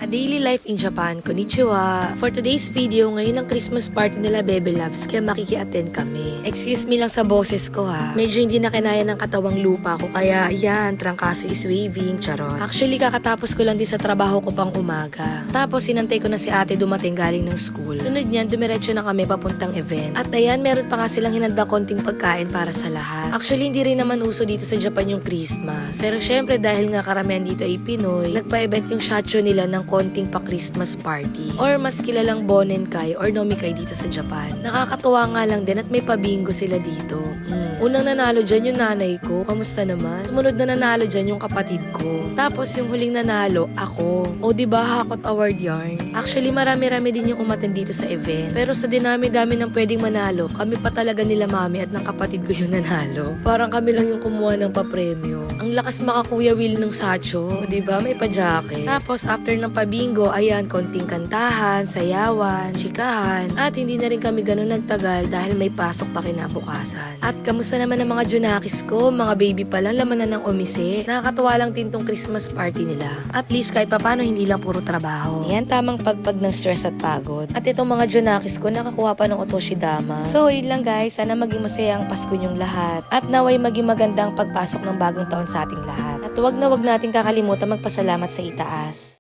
A daily life in Japan, konnichiwa! For today's video, ngayon ang Christmas party nila Bebe Loves, kaya makiki-attend kami. Excuse me lang sa boses ko ha. Medyo hindi na kinaya ng katawang lupa ko, kaya yan, trangkaso is waving, charot. Actually, kakatapos ko lang din sa trabaho ko pang umaga. Tapos, sinantay ko na si ate dumating galing ng school. Sunod niyan, dumiretso na kami papuntang event. At ayan, meron pa nga silang hinanda konting pagkain para sa lahat. Actually, hindi rin naman uso dito sa Japan yung Christmas. Pero syempre, dahil nga karamihan dito ay Pinoy, nagpa-event yung shacho nila ng konting pa-Christmas party. Or mas kilalang Bonenkai or Nomikai dito sa Japan. Nakakatuwa nga lang din at may pabingo sila dito. Unang nanalo dyan yung nanay ko. Kamusta naman? Sumunod na nanalo dyan yung kapatid ko. Tapos yung huling nanalo, ako. O diba, Hakot Award yarn? Actually, marami-rami din yung umattend dito sa event. Pero sa dinami-dami ng pwedeng manalo, kami pa talaga nila mami at ng kapatid ko yung nanalo. Parang kami lang yung kumuha ng papremyo. Ang lakas makakuya Will ng sacho. O diba, may pa-jacket. Tapos after ng pabingo, ayan, konting kantahan, sayawan, chikahan. At hindi na rin kami ganun nagtagal dahil may pasok pa kinabukasan. At kamusta naman ang mga junakis ko, mga baby pa lang, laman na ng umise. Nakakatuwa lang din tong Christmas party nila. At least kahit papano hindi lang puro trabaho. Yan, tamang pagpag ng stress at pagod. At itong mga junakis ko, nakakuha pa ng otoshidama. So, yun lang guys. Sana maging masaya ang Pasko niyong lahat. At naway maging magandang pagpasok ng bagong taon sa ating lahat. At wag na wag natin kakalimutan magpasalamat sa itaas.